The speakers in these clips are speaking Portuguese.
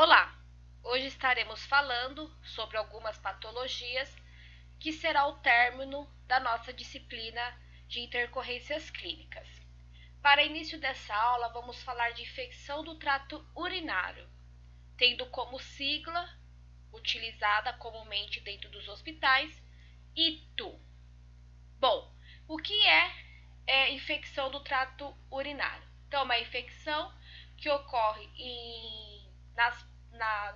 Olá! Hoje estaremos falando sobre algumas patologias que será o término da nossa disciplina de intercorrências clínicas. Para início dessa aula, vamos falar de infecção do trato urinário, tendo como sigla, utilizada comumente dentro dos hospitais, ITU. Bom, o que é infecção do trato urinário? Então, uma infecção que ocorre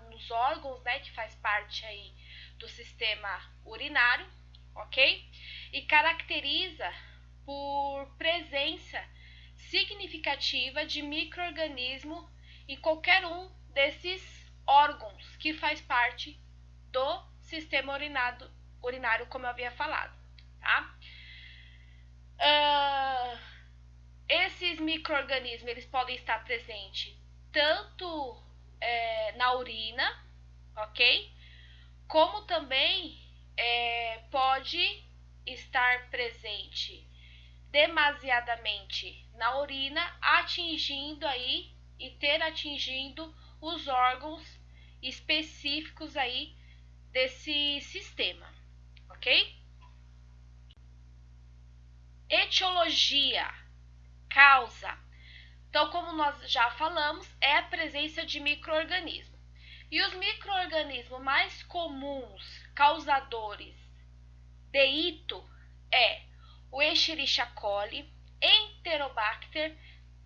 nos órgãos, né, que faz parte aí do sistema urinário, ok? E caracteriza por presença significativa de micro-organismo em qualquer um desses órgãos que faz parte do sistema urinário, como eu havia falado, tá? Esses micro-organismos, eles podem estar presentes tanto na urina, ok? Como também pode estar presente demasiadamente na urina, atingindo aí e ter atingido os órgãos específicos aí desse sistema, ok? Etiologia, causa. Então, como nós já falamos, é a presença de micro-organismos. E os micro-organismos mais comuns causadores de ito é o Escherichia coli, Enterobacter,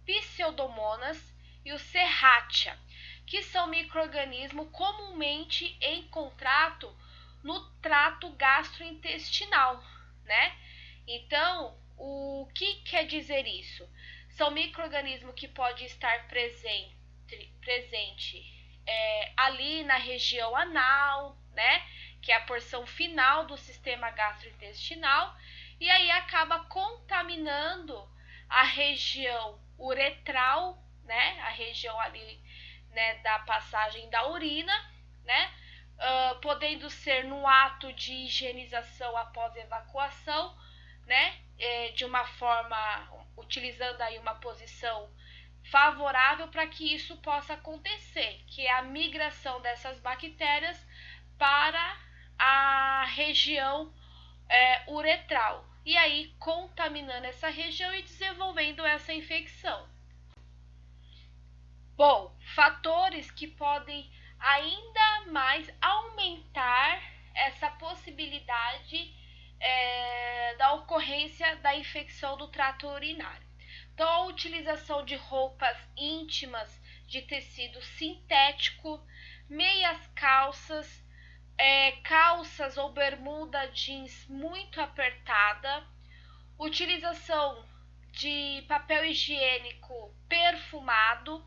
Pseudomonas e o Serratia, que são micro-organismos comumente encontrados no trato gastrointestinal, né? Então, o que quer dizer isso? São micro-organismos que podem estar presente ali na região anal, né? Que é a porção final do sistema gastrointestinal, e aí acaba contaminando a região uretral, né? A região ali, né, da passagem da urina, né? Podendo ser no ato de higienização após evacuação, né? De uma forma, utilizando aí uma posição favorável para que isso possa acontecer, que é a migração dessas bactérias para a região uretral, e aí contaminando essa região e desenvolvendo essa infecção. Bom, fatores que podem ainda mais aumentar essa possibilidade da ocorrência da infecção do trato urinário. Então, a utilização de roupas íntimas de tecido sintético, meias calças, calças ou bermuda jeans muito apertada, utilização de papel higiênico perfumado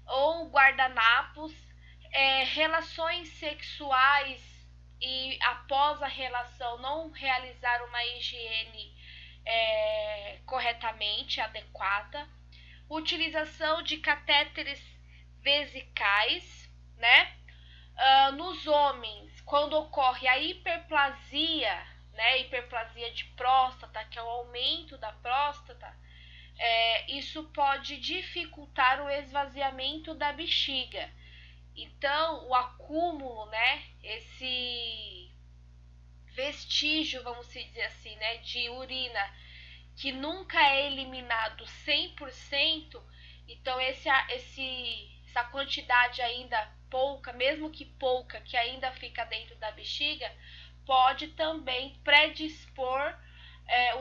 ou guardanapos, relações sexuais e após a relação não realizar uma higiene corretamente adequada, utilização de catéteres vesicais, né? Nos homens, quando ocorre a hiperplasia, né? Hiperplasia de próstata, que é o aumento da próstata, isso pode dificultar o esvaziamento da bexiga. Então, o acúmulo, né? Esse vestígio, vamos dizer assim, né, de urina que nunca é eliminado 100%, então essa quantidade ainda pouca, mesmo que pouca, que ainda fica dentro da bexiga, pode também predispor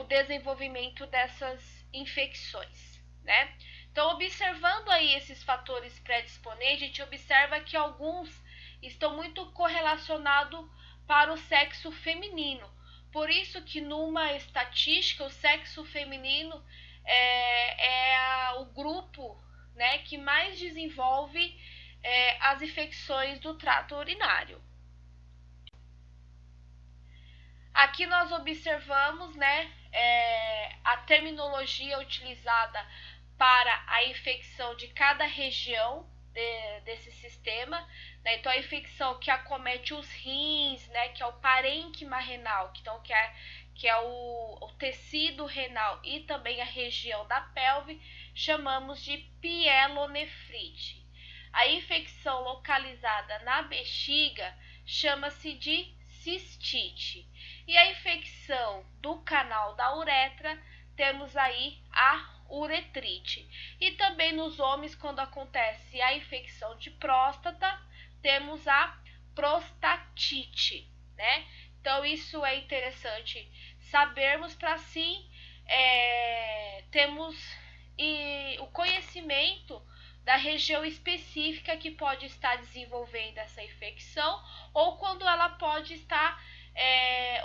o desenvolvimento dessas infecções, né? Então, observando aí esses fatores predisponentes, a gente observa que alguns estão muito correlacionados para o sexo feminino. Por isso que numa estatística o sexo feminino o grupo, né, que mais desenvolve as infecções do trato urinário. Aqui nós observamos, né, a terminologia utilizada para a infecção de cada região desse sistema, né? Então, a infecção que acomete os rins, né, que é o parênquima renal, que é o tecido renal, e também a região da pelve, chamamos de pielonefrite. a infecção localizada na bexiga chama-se de cistite. E a infecção do canal da uretra, temos aí a uretrite. E também nos homens, quando acontece a infecção de próstata, temos a prostatite, né? Então isso é interessante sabermos para assim temos o conhecimento da região específica que pode estar desenvolvendo essa infecção ou quando ela pode estar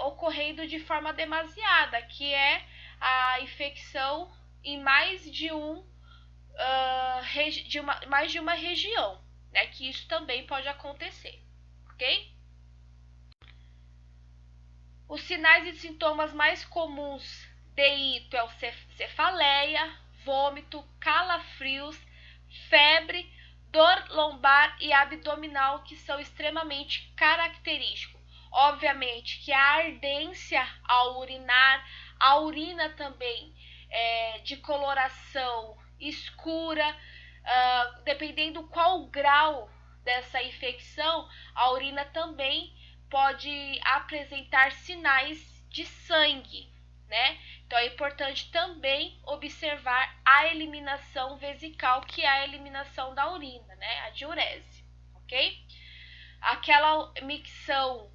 ocorrendo de forma demasiada, que é a infecção em mais de mais de uma região, né? Que isso também pode acontecer, ok? Os sinais e sintomas mais comuns de ito é o cefaleia, vômito, calafrios, febre, dor lombar e abdominal, que são extremamente característicos. Obviamente que a ardência ao urinar, a urina também de coloração escura, dependendo qual grau dessa infecção, a urina também pode apresentar sinais de sangue, né? Então é importante também observar a eliminação vesical, que é a eliminação da urina, né? A diurese, ok? Aquela micção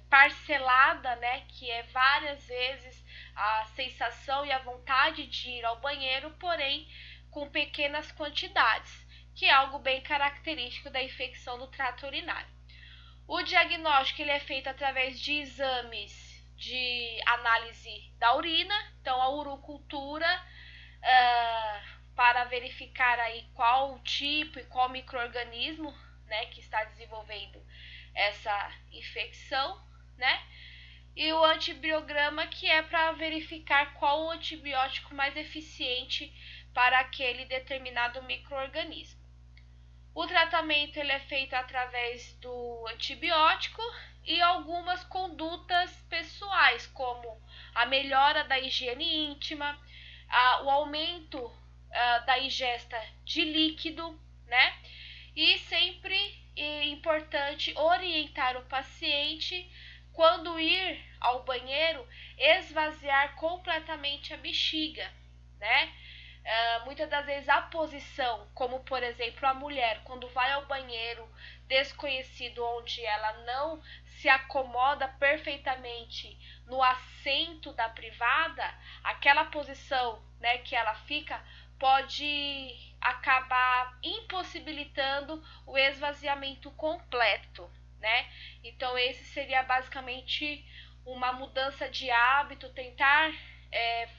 parcelada, né? Que é várias vezes a sensação e a vontade de ir ao banheiro, porém com pequenas quantidades, que é algo bem característico da infecção do trato urinário. O diagnóstico ele é feito através de exames de análise da urina, então a urocultura, para verificar aí qual tipo e qual micro-organismo, né, que está desenvolvendo essa infecção, né? E o antibiograma, que é para verificar qual o antibiótico mais eficiente para aquele determinado micro-organismo. O tratamento ele é feito através do antibiótico e algumas condutas pessoais, como a melhora da higiene íntima, o aumento da ingesta de líquido, né? E sempre é importante orientar o paciente, quando ir ao banheiro, esvaziar completamente a bexiga, né? Muitas das vezes a posição, como por exemplo a mulher, quando vai ao banheiro desconhecido, onde ela não se acomoda perfeitamente no assento da privada, aquela posição, né, que ela fica, pode acabar impossibilitando o esvaziamento completo, né? Então esse seria basicamente uma mudança de hábito, tentar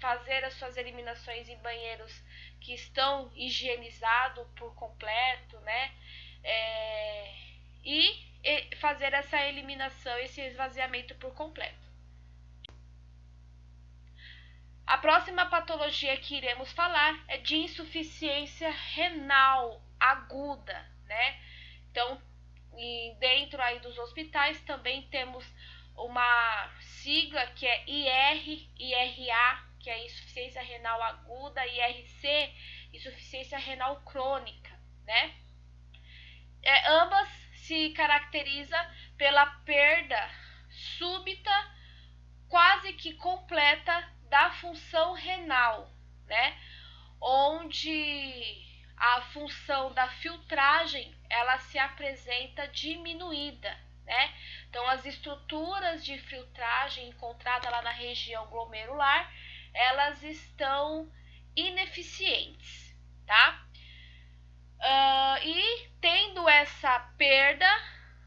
fazer as suas eliminações em banheiros que estão higienizados por completo, né? E fazer essa eliminação, esse esvaziamento por completo. A próxima patologia que iremos falar é de insuficiência renal aguda, né? Então, dentro aí dos hospitais também temos uma sigla que é IRA, que é insuficiência renal aguda, IRC, insuficiência renal crônica, né? Ambas se caracteriza pela perda súbita, quase que completa, da função renal, né? Onde a função da filtragem ela se apresenta diminuída, né? Então as estruturas de filtragem encontradas lá na região glomerular, elas estão ineficientes, tá? E tendo essa perda,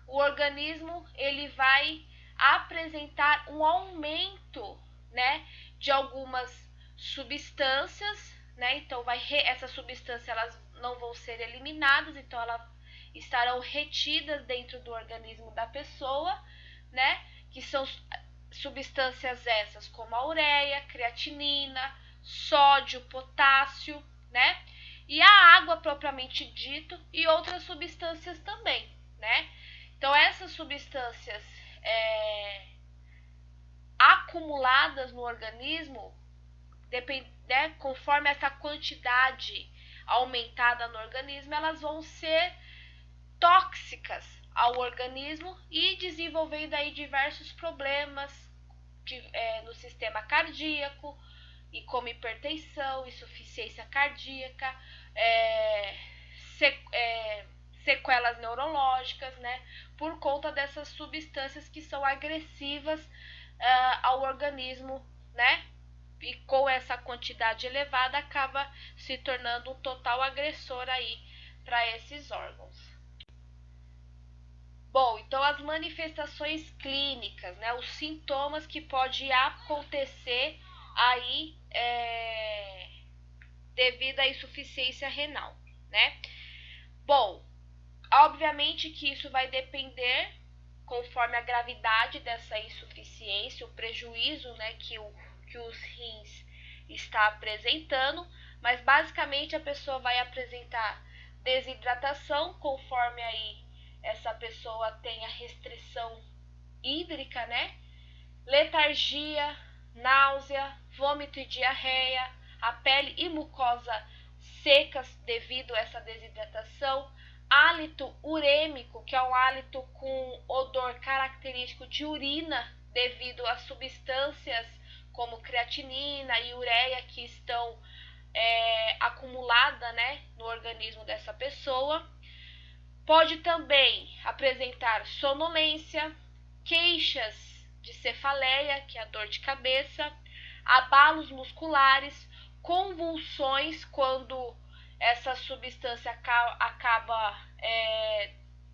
o organismo ele vai apresentar um aumento, né, de algumas substâncias, né? Então essas substâncias elas não vão ser eliminadas, então elas estarão retidas dentro do organismo da pessoa, né? Que são substâncias essas como a ureia, creatinina, sódio, potássio, né? E a água propriamente dito e outras substâncias também, né? Então essas substâncias acumuladas no organismo, conforme essa quantidade aumentada no organismo, elas vão ser tóxicas ao organismo e desenvolvendo aí diversos problemas no sistema cardíaco, e como hipertensão, insuficiência cardíaca, sequelas neurológicas, né, por conta dessas substâncias que são agressivas ao organismo, né, e com essa quantidade elevada acaba se tornando um total agressor aí para esses órgãos. Bom, então as manifestações clínicas, né, os sintomas que pode acontecer aí devido à insuficiência renal, né? Bom, obviamente que isso vai depender conforme a gravidade dessa insuficiência, o prejuízo, né, que os rins está apresentando, mas basicamente a pessoa vai apresentar desidratação conforme aí essa pessoa tenha restrição hídrica, né? Letargia, náusea, vômito e diarreia, a pele e mucosa secas devido a essa desidratação, hálito urêmico, que é um hálito com odor característico de urina devido a substâncias como creatinina e ureia que estão acumuladas, né, no organismo dessa pessoa. Pode também apresentar sonolência, queixas de cefaleia, que é a dor de cabeça, abalos musculares, convulsões quando essa substância acaba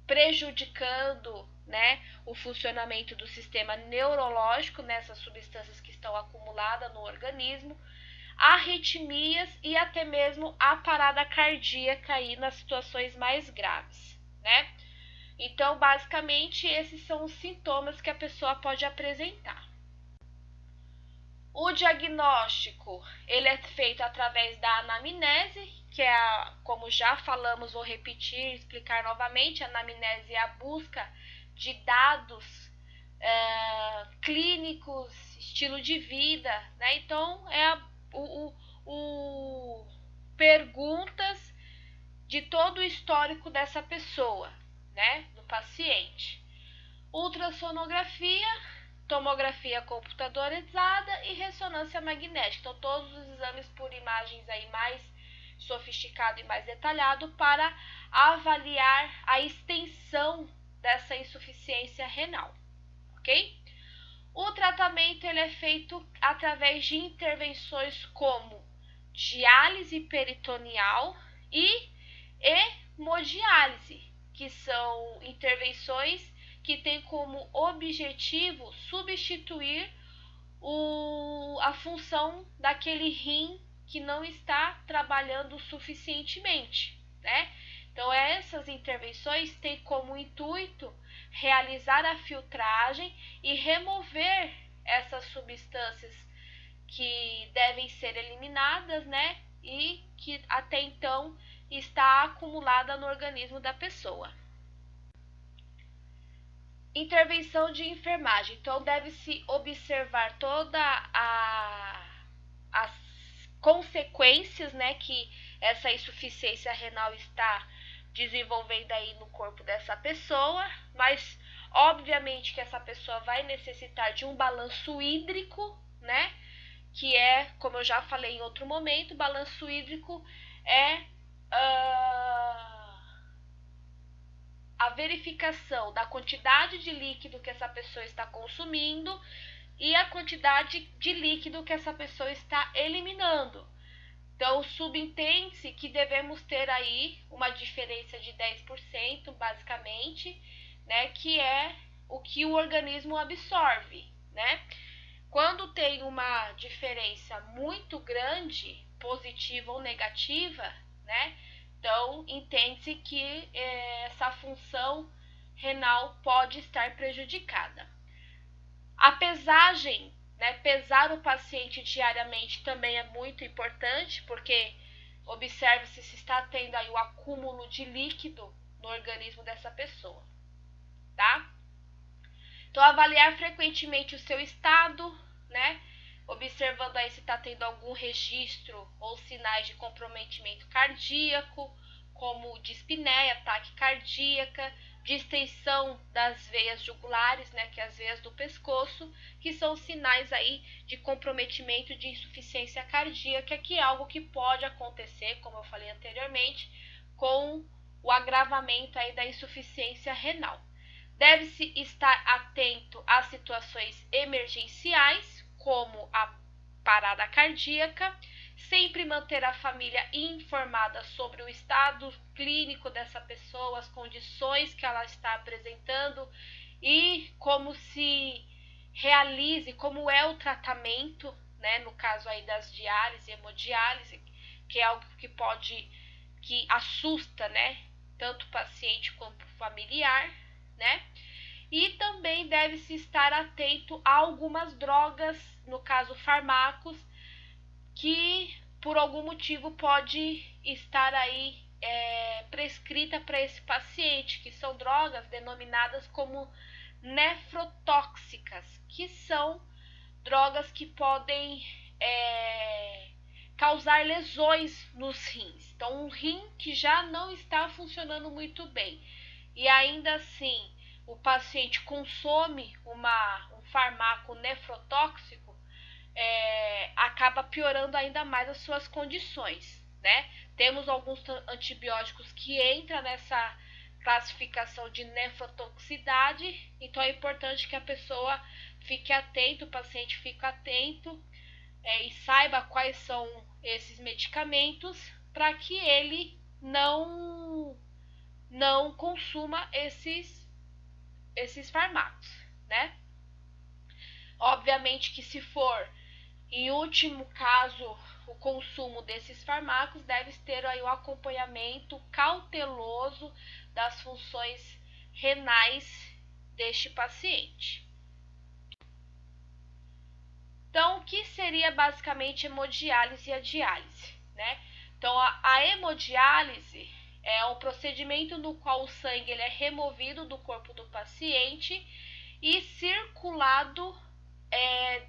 prejudicando, né, o funcionamento do sistema neurológico nessas substâncias que estão acumuladas no organismo, arritmias e até mesmo a parada cardíaca aí nas situações mais graves, né? Então, basicamente, esses são os sintomas que a pessoa pode apresentar. O diagnóstico, ele é feito através da anamnese, que é, como já falamos, vou repetir, explicar novamente, a anamnese é a busca de dados clínicos, estilo de vida, né? Então, perguntas de todo o histórico dessa pessoa, né, do paciente. Ultrassonografia, tomografia computadorizada e ressonância magnética. Então, todos os exames por imagens aí mais sofisticado e mais detalhado para avaliar a extensão dessa insuficiência renal, ok? O tratamento ele é feito através de intervenções como diálise peritoneal e hemodiálise, que são intervenções que têm como objetivo substituir a função daquele rim que não está trabalhando suficientemente, né? Então, essas intervenções têm como intuito realizar a filtragem e remover essas substâncias que devem ser eliminadas, né? E que até então está acumulada no organismo da pessoa. Intervenção de enfermagem. Então, deve-se observar todas as consequências, né, que essa insuficiência renal está desenvolvendo aí no corpo dessa pessoa, mas obviamente que essa pessoa vai necessitar de um balanço hídrico, né, que é, como eu já falei em outro momento, balanço hídrico é a verificação da quantidade de líquido que essa pessoa está consumindo e a quantidade de líquido que essa pessoa está eliminando. Então, subentende-se que devemos ter aí uma diferença de 10%, basicamente, né, que é o que o organismo absorve, né? Quando tem uma diferença muito grande, positiva ou negativa, né? Então, entende-se que essa função renal pode estar prejudicada. A pesagem, né, pesar o paciente diariamente também é muito importante, porque observe-se se está tendo aí o acúmulo de líquido no organismo dessa pessoa, tá? Então, avaliar frequentemente o seu estado, né? observando aí se está tendo algum registro ou sinais de comprometimento cardíaco, como dispneia, ataque cardíaca, distensão das veias jugulares, né, que é as veias do pescoço, que são sinais aí de comprometimento de insuficiência cardíaca, que é algo que pode acontecer, como eu falei anteriormente, com o agravamento aí da insuficiência renal. Deve-se estar atento às situações emergenciais, como a parada cardíaca, sempre manter a família informada sobre o estado clínico dessa pessoa, as condições que ela está apresentando e como se realize, como é o tratamento, né, no caso aí das diálise, hemodiálise, que é algo que assusta, né, tanto o paciente quanto o familiar, né? E também deve-se estar atento a algumas drogas, no caso fármacos, que por algum motivo pode estar aí prescrita para esse paciente, que são drogas denominadas como nefrotóxicas, que são drogas que podem causar lesões nos rins. Então, um rim que já não está funcionando muito bem e ainda assim o paciente consome um fármaco nefrotóxico, acaba piorando ainda mais as suas condições, né? Temos alguns antibióticos que entram nessa classificação de nefrotoxicidade, então é importante que a pessoa fique atento, o paciente fique atento e saiba quais são esses medicamentos para que ele não consuma esses fármacos, né? Obviamente que se for, em último caso, o consumo desses fármacos, deve ter aí o acompanhamento cauteloso das funções renais deste paciente. Então, o que seria basicamente hemodiálise e a diálise, né? Então, a hemodiálise é um procedimento no qual o sangue ele é removido do corpo do paciente e circulado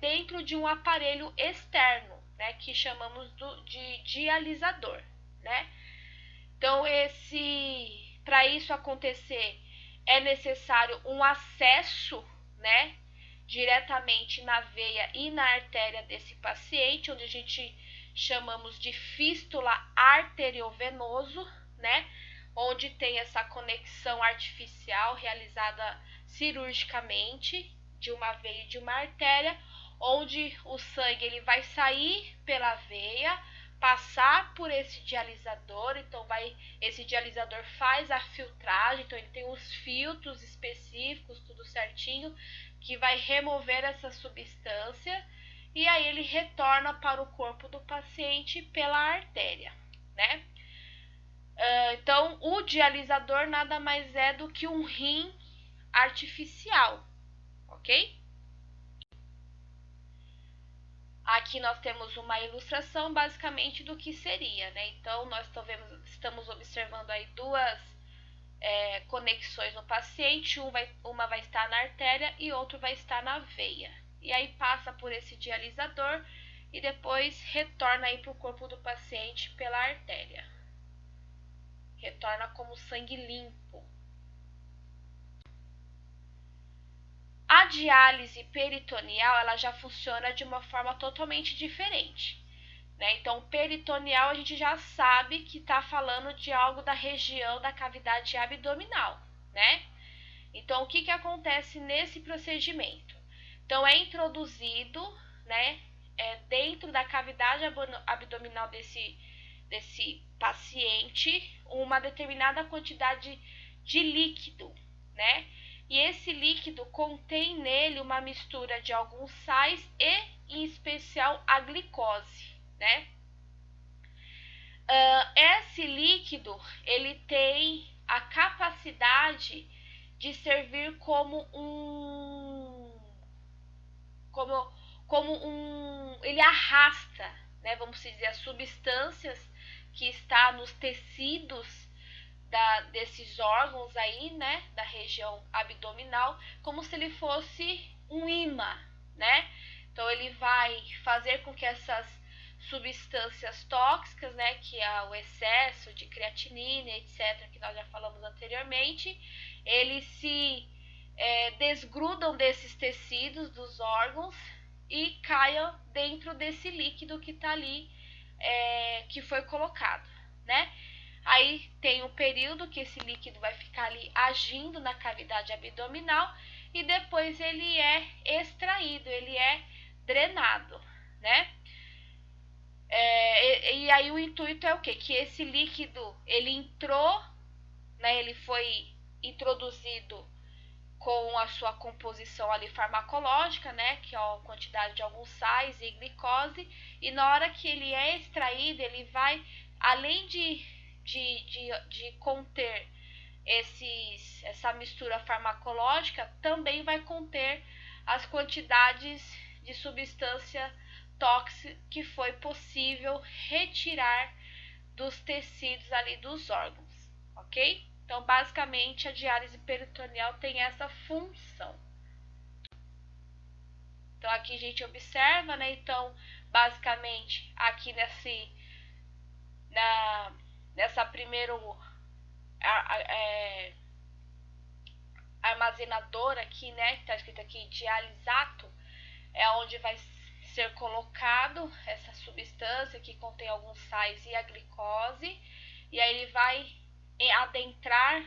dentro de um aparelho externo, né, que chamamos de dialisador, né? Então, para isso acontecer, é necessário um acesso, né, diretamente na veia e na artéria desse paciente, onde a gente chamamos de fístula arteriovenoso, né, onde tem essa conexão artificial realizada cirurgicamente de uma veia e de uma artéria, onde o sangue ele vai sair pela veia, passar por esse dialisador, então esse dialisador faz a filtragem, então ele tem os filtros específicos, tudo certinho, que vai remover essa substância e aí ele retorna para o corpo do paciente pela artéria, né? Então, o dialisador nada mais é do que um rim artificial, ok? Aqui nós temos uma ilustração basicamente do que seria, né? Então, nós estamos observando aí duas conexões no paciente, uma vai estar na artéria e outra vai estar na veia. E aí passa por esse dialisador e depois retorna aí para o corpo do paciente pela artéria. Retorna como sangue limpo. A diálise peritoneal ela já funciona de uma forma totalmente diferente, né? Então, peritoneal a gente já sabe que está falando de algo da região da cavidade abdominal, né? Então, o que acontece nesse procedimento? Então, é introduzido, né, dentro da cavidade abdominal desse paciente uma determinada quantidade de líquido, né? E esse líquido contém nele uma mistura de alguns sais e, em especial, a glicose, né? Esse líquido, ele tem a capacidade de servir como ele arrasta, né? Vamos dizer, as substâncias que está nos tecidos desses órgãos aí, né, da região abdominal, como se ele fosse um imã, né? Então ele vai fazer com que essas substâncias tóxicas, né, que é o excesso de creatinina, etc., que nós já falamos anteriormente, eles se desgrudam desses tecidos dos órgãos e caiam dentro desse líquido que está ali, que foi colocado, né? Aí tem um período que esse líquido vai ficar ali agindo na cavidade abdominal e depois ele é extraído, ele é drenado, né? E aí o intuito é o quê? Que esse líquido, ele entrou, né? Ele foi introduzido com a sua composição ali farmacológica, né? Que é a quantidade de alguns sais e glicose. E na hora que ele é extraído, ele vai, além de conter essa mistura farmacológica, também vai conter as quantidades de substância tóxica que foi possível retirar dos tecidos ali dos órgãos, ok? Então, basicamente, a diálise peritoneal tem essa função. Então, aqui a gente observa, né? Então, basicamente, aqui nessa primeiro armazenadora aqui, né? Que tá escrito aqui dialisato, é onde vai ser colocado essa substância que contém alguns sais e a glicose, e aí ele vai adentrar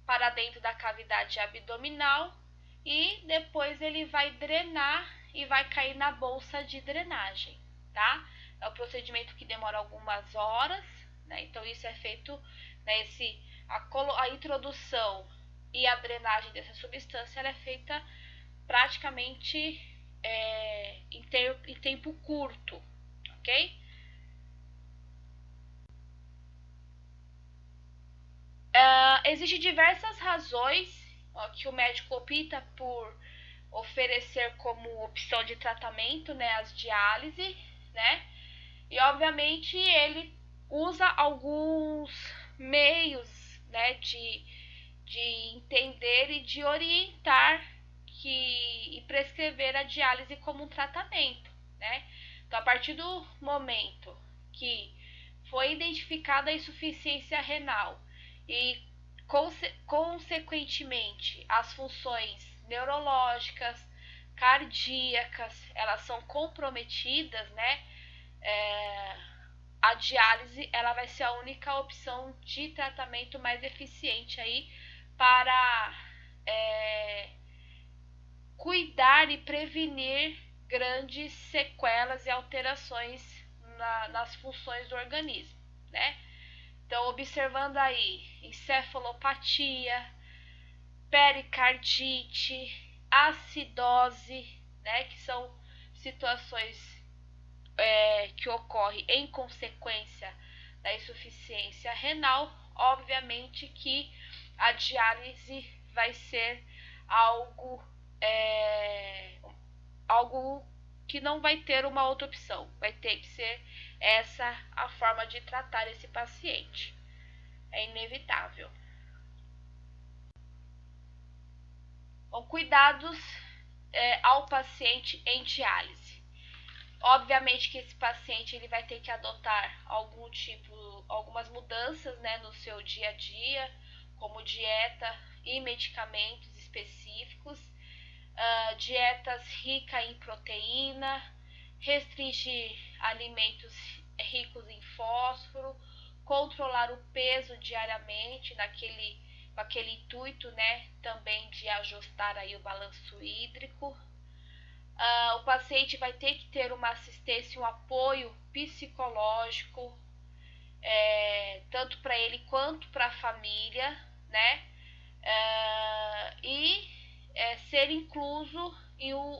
para dentro da cavidade abdominal e depois ele vai drenar e vai cair na bolsa de drenagem, tá? É um procedimento que demora algumas horas, né? Então isso é feito, né, a introdução e a drenagem dessa substância, ela é feita praticamente em tempo curto, ok? Existem diversas razões que o médico opta por oferecer como opção de tratamento, né, as diálise, né? E obviamente ele usa alguns meios, né, de entender e de orientar e prescrever a diálise como um tratamento, né? Então, a partir do momento que foi identificada a insuficiência renal e, consequentemente, as funções neurológicas, cardíacas, elas são comprometidas, né? A diálise, ela vai ser a única opção de tratamento mais eficiente aí para cuidar e prevenir grandes sequelas e alterações nas funções do organismo, né? Então, observando aí encefalopatia, pericardite, acidose, né? Que são situações que ocorrem em consequência da insuficiência renal, obviamente que a diálise vai ser algo que não vai ter uma outra opção, vai ter que ser essa a forma de tratar esse paciente, é inevitável. Bom, cuidados ao paciente em diálise. Obviamente que esse paciente ele vai ter que adotar algumas mudanças, né, no seu dia a dia, como dieta e medicamentos específicos, dietas ricas em proteína, restringir alimentos ricos em fósforo, controlar o peso diariamente com aquele intuito, né, também de ajustar aí o balanço hídrico. O paciente vai ter que ter uma assistência, um apoio psicológico, tanto para ele quanto para a família, né? E ser incluso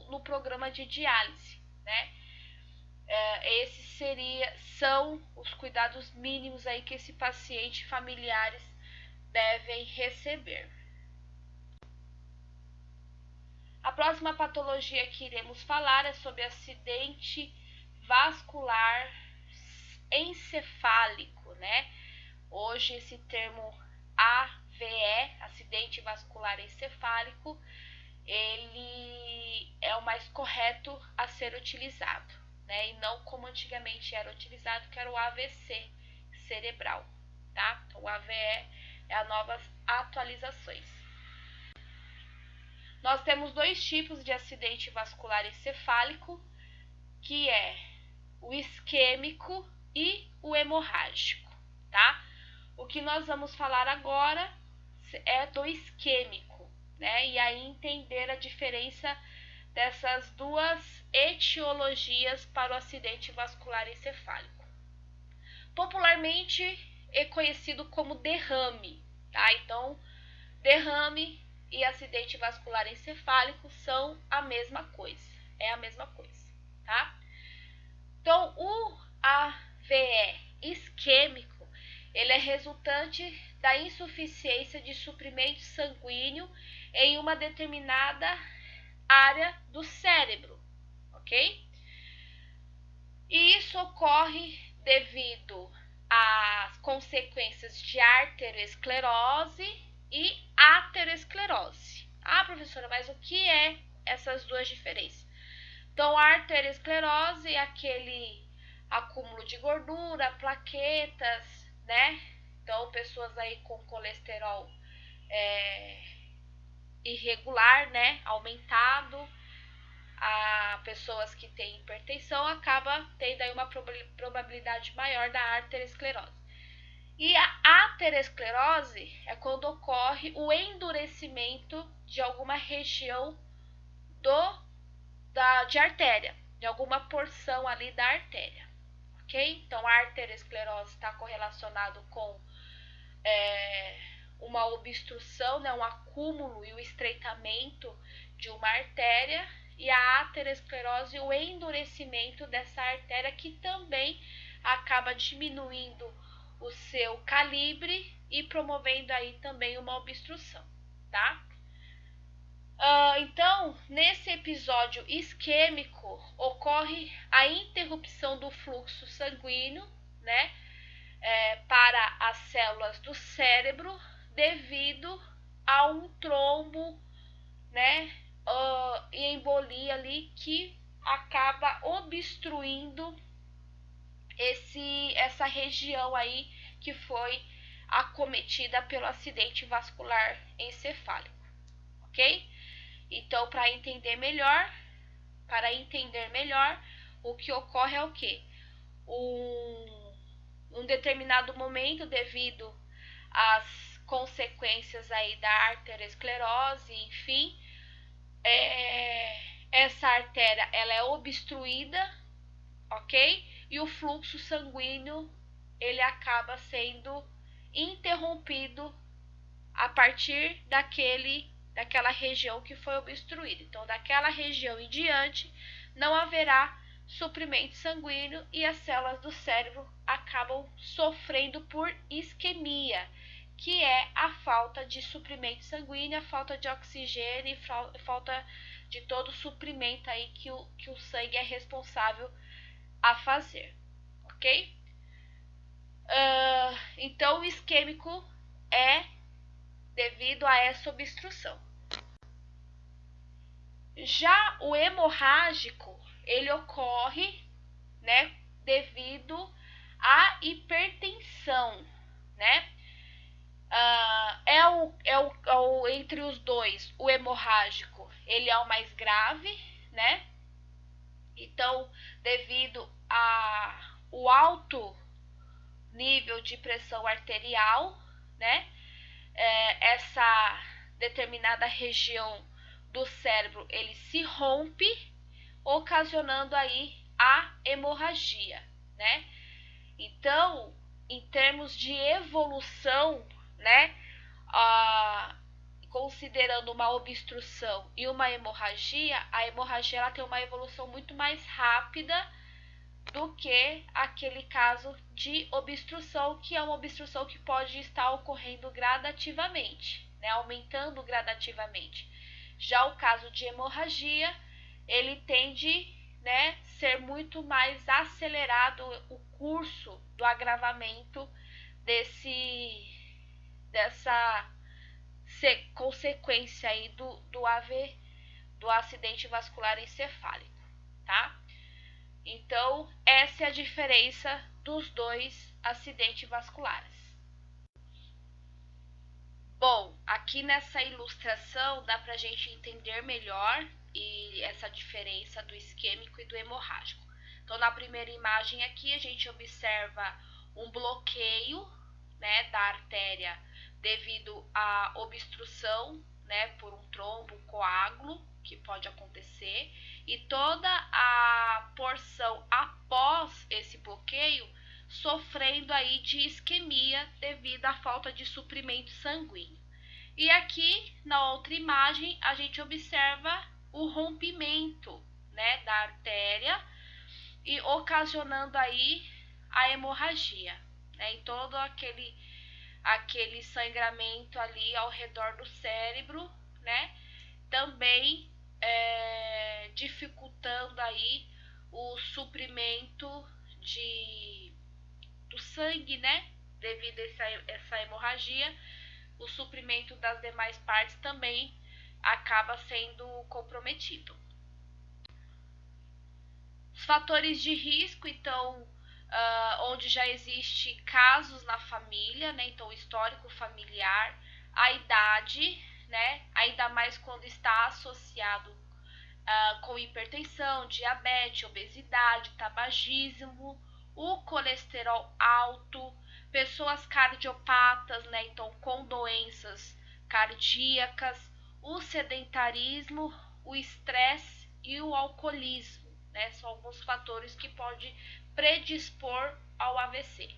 no programa de diálise, né? Esses são os cuidados mínimos aí que esse paciente e familiares devem receber. A próxima patologia que iremos falar é sobre acidente vascular encefálico, né? Hoje esse termo AVE, acidente vascular encefálico, ele é o mais correto a ser utilizado, né? E não como antigamente era utilizado, que era o AVC cerebral, tá? Então, o AVE é a novas atualizações. Nós temos dois tipos de acidente vascular encefálico, que é o isquêmico e o hemorrágico, tá? O que nós vamos falar agora é do isquêmico, né? E aí entender a diferença dessas duas etiologias para o acidente vascular encefálico. Popularmente é conhecido como derrame, tá? Então, derrame e acidente vascular encefálico são a mesma coisa, tá? Então, o AVE isquêmico, ele é resultante da insuficiência de suprimento sanguíneo em uma determinada área do cérebro, ok? E isso ocorre devido às consequências de arteriosclerose e aterosclerose. Ah, professora, mas o que é essas duas diferenças? Então, a arteriosclerose é aquele acúmulo de gordura, plaquetas, né? Então, pessoas aí com colesterol irregular, né? Aumentado, a pessoas que têm hipertensão acaba tendo aí uma probabilidade maior da arteriosclerose. E a aterosclerose é quando ocorre o endurecimento de alguma região de artéria, de alguma porção ali da artéria, ok? Então, a arteriosclerose está correlacionado com uma obstrução, né, um acúmulo e o estreitamento de uma artéria, e a aterosclerose, o endurecimento dessa artéria, que também acaba diminuindo o seu calibre e promovendo aí também uma obstrução, tá? Então, nesse episódio isquêmico, ocorre a interrupção do fluxo sanguíneo, né, para as células do cérebro devido a um trombo, né, e embolia ali que acaba obstruindo essa região aí que foi acometida pelo acidente vascular encefálico, ok? Então, para entender melhor, o que ocorre é o quê? Um determinado momento, devido às consequências aí da arteriosclerose, enfim, essa artéria ela é obstruída, ok? E o fluxo sanguíneo ele acaba sendo interrompido a partir daquela região que foi obstruída. Então, daquela região em diante, não haverá suprimento sanguíneo e as células do cérebro acabam sofrendo por isquemia, que é a falta de suprimento sanguíneo, a falta de oxigênio e falta de todo o suprimento aí que o sangue é responsável a fazer, ok? Então, o isquêmico é devido a essa obstrução. Já o hemorrágico, ele ocorre, né, devido à hipertensão, né? Entre os dois, o hemorrágico, ele é o mais grave, né? Então, devido ao alto nível de pressão arterial, né? Essa determinada região do cérebro ele se rompe, ocasionando aí a hemorragia, né? Então, em termos de evolução, né, considerando uma obstrução e uma hemorragia, a hemorragia ela tem uma evolução muito mais rápida do que aquele caso de obstrução, que é uma obstrução que pode estar ocorrendo gradativamente, né, aumentando gradativamente. Já o caso de hemorragia, ele tende, né, ser muito mais acelerado o curso do agravamento dessa consequência aí do AVE do acidente vascular encefálico, tá? Então, essa é a diferença dos dois acidentes vasculares. Bom, aqui nessa ilustração dá pra gente entender melhor essa diferença do isquêmico e do hemorrágico. Então, na primeira imagem aqui, a gente observa um bloqueio, né, da artéria devido à obstrução, né, por um trombo, coágulo, que pode acontecer, e toda a porção após esse bloqueio sofrendo aí de isquemia devido à falta de suprimento sanguíneo. E aqui na outra imagem a gente observa o rompimento, né, da artéria e ocasionando aí a hemorragia, né, e todo aquele sangramento ali ao redor do cérebro, né, também dificultando aí o suprimento do sangue, né, devido a essa hemorragia, o suprimento das demais partes também acaba sendo comprometido. Os fatores de risco, então, onde já existe casos na família, né, então o histórico familiar, a idade, né, ainda mais quando está associado com hipertensão, diabetes, obesidade, tabagismo, o colesterol alto, pessoas cardiopatas, né, então com doenças cardíacas, o sedentarismo, o estresse e o alcoolismo, né, são alguns fatores que podem predispor ao AVC.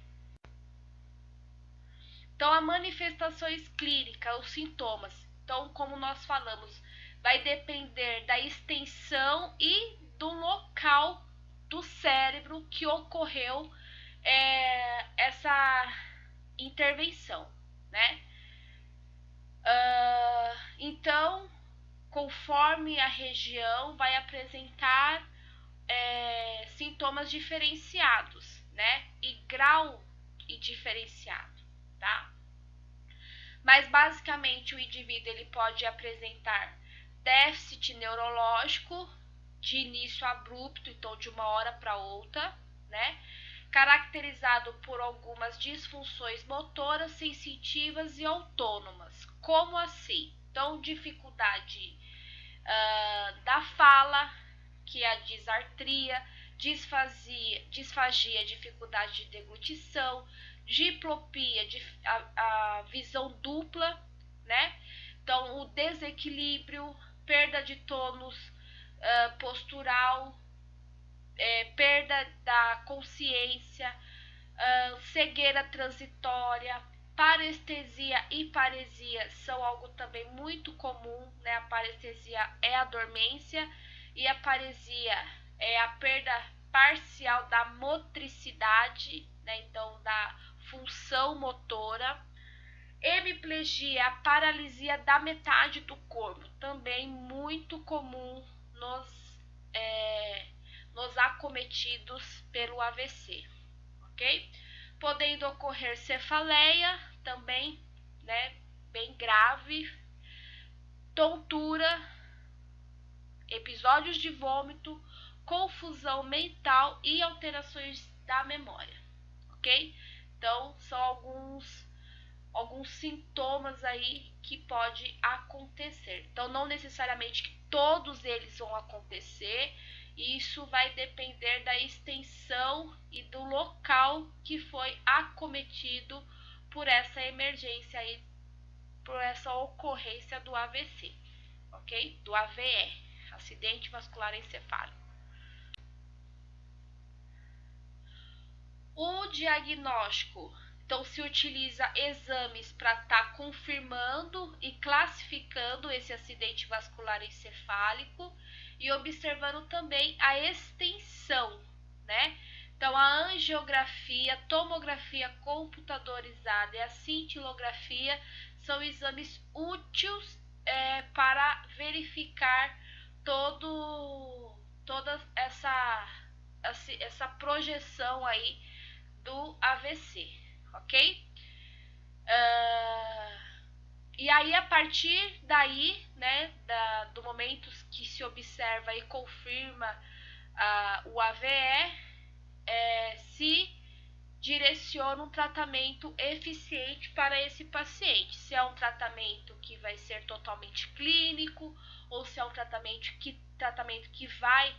Então, as manifestações clínicas, os sintomas, então, como nós falamos, vai depender da extensão e do local do cérebro que ocorreu essa intervenção, né? Então, conforme a região, vai apresentar sintomas diferenciados, né? E grau e diferenciado, tá? Mas basicamente o indivíduo ele pode apresentar déficit neurológico de início abrupto, então de uma hora para outra, né? Caracterizado por algumas disfunções motoras, sensitivas e autônomas. Como assim? Então, dificuldade da fala, que é a disartria, disfagia, dificuldade de deglutição, diplopia, a visão dupla, né? Então, o desequilíbrio, perda de tônus postural, perda da consciência, cegueira transitória, parestesia e paresia são algo também muito comum, né? A parestesia é a dormência e a paresia é a perda parcial da motricidade, né? Então, da função motora. Hemiplegia é a paralisia da metade do corpo, também muito comum nos acometidos pelo AVC, ok? Podendo ocorrer cefaleia, também, né, bem grave, tontura, episódios de vômito, confusão mental e alterações da memória, ok? Então, são alguns sintomas aí que pode acontecer. Então, não necessariamente que todos eles vão acontecer, isso vai depender da extensão e do local que foi acometido por essa emergência aí, por essa ocorrência do AVC, ok? Do AVE, acidente vascular encefálico. O diagnóstico, então se utiliza exames para estar confirmando e classificando esse acidente vascular encefálico e observando também a extensão, né? Então a angiografia, tomografia computadorizada e a cintilografia são exames úteis para verificar toda essa projeção aí do AVC, ok? E aí, a partir daí, né, do momento que se observa e confirma o AVE, se direciona um tratamento eficiente para esse paciente. Se é um tratamento que vai ser totalmente clínico ou se é um tratamento que vai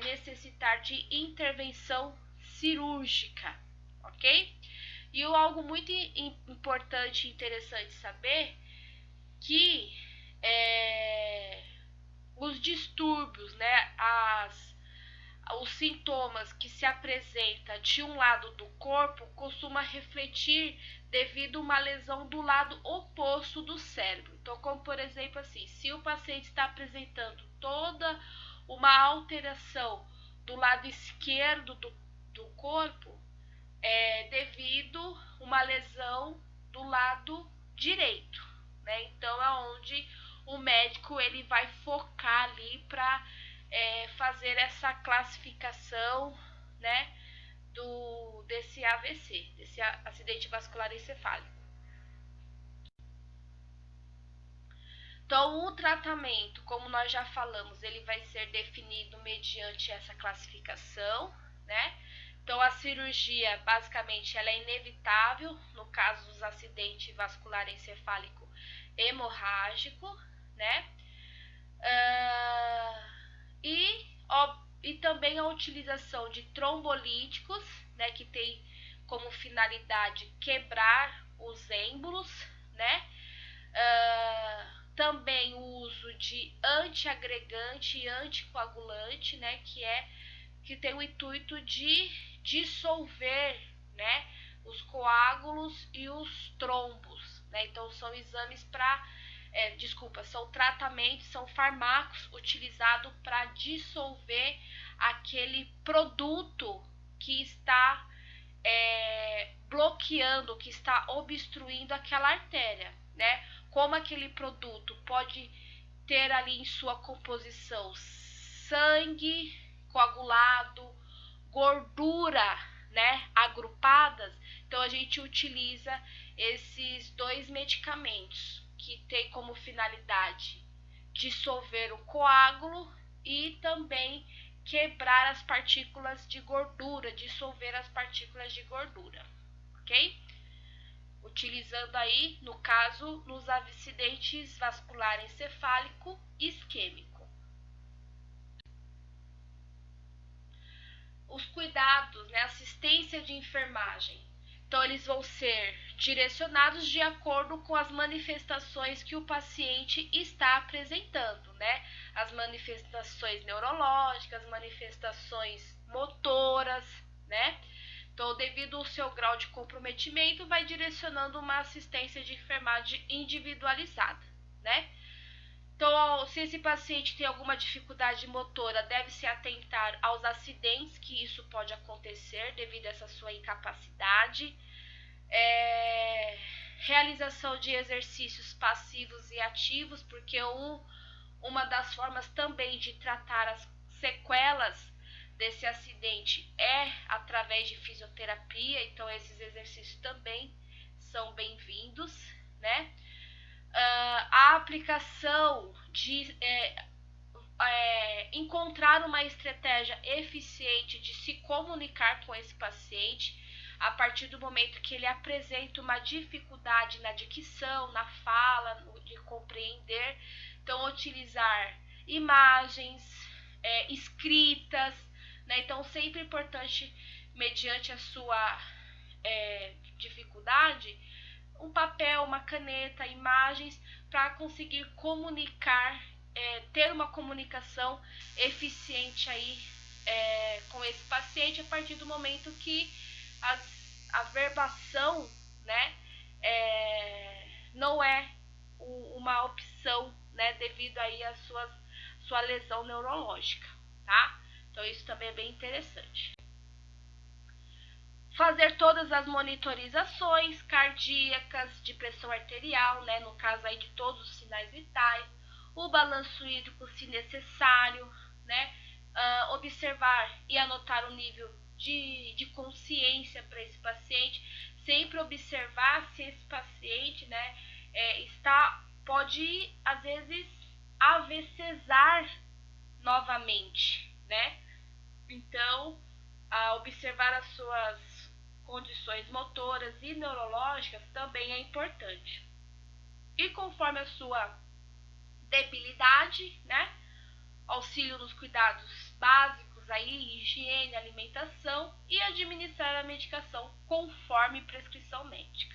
necessitar de intervenção cirúrgica, ok? E algo muito importante e interessante saber que os distúrbios, né, os sintomas que se apresentam de um lado do corpo costuma refletir devido a uma lesão do lado oposto do cérebro. Então, como por exemplo assim, se o paciente está apresentando toda uma alteração do lado esquerdo do corpo, devido a uma lesão do lado direito, né? Então é onde o médico ele vai focar ali para fazer essa classificação, né, desse AVC, desse acidente vascular encefálico. Então, o tratamento, como nós já falamos, ele vai ser definido mediante essa classificação, né? Então, a cirurgia, basicamente, ela é inevitável no caso dos acidentes vascular encefálico hemorrágico, né? E também a utilização de trombolíticos, né, que tem como finalidade quebrar os êmbolos, né? Também o uso de antiagregante e anticoagulante, né, que tem o intuito de dissolver, né, os coágulos e os trombos, né? Então são exames são tratamentos, são fármacos utilizados para dissolver aquele produto que está bloqueando, que está obstruindo aquela artéria, né? Como aquele produto pode ter ali em sua composição sangue coagulado, gordura, né, agrupadas, então a gente utiliza esses dois medicamentos que tem como finalidade dissolver o coágulo e também quebrar as partículas de gordura, dissolver as partículas de gordura, ok? Utilizando aí, no caso, nos acidentes vascular encefálico isquêmico. Os cuidados, né, assistência de enfermagem. Então, eles vão ser direcionados de acordo com as manifestações que o paciente está apresentando, né? As manifestações neurológicas, manifestações motoras, né? Então, devido ao seu grau de comprometimento, vai direcionando uma assistência de enfermagem individualizada, né? Então, se esse paciente tem alguma dificuldade motora, deve-se atentar aos acidentes que isso pode acontecer devido a essa sua incapacidade. Realização de exercícios passivos e ativos, porque uma das formas também de tratar as sequelas desse acidente é através de fisioterapia, então esses exercícios também são bem-vindos, né? A aplicação de encontrar uma estratégia eficiente de se comunicar com esse paciente a partir do momento que ele apresenta uma dificuldade na dicção, na fala, de compreender. Então, utilizar imagens, escritas, né? Então, sempre é importante, mediante a sua dificuldade, um papel, uma caneta, imagens, para conseguir comunicar, ter uma comunicação eficiente aí com esse paciente a partir do momento que a verbação, né, não é uma opção, né, devido aí à sua lesão neurológica, tá? Então isso também é bem interessante. Fazer todas as monitorizações cardíacas, de pressão arterial, né, no caso aí de todos os sinais vitais, o balanço hídrico se necessário, né, observar e anotar o nível de consciência para esse paciente, sempre observar se esse paciente, né, está pode, às vezes, AVCzar novamente, né? Então, observar as suas condições motoras e neurológicas também é importante. E conforme a sua debilidade, né? Auxílio nos cuidados básicos aí, higiene, alimentação e administrar a medicação conforme prescrição médica.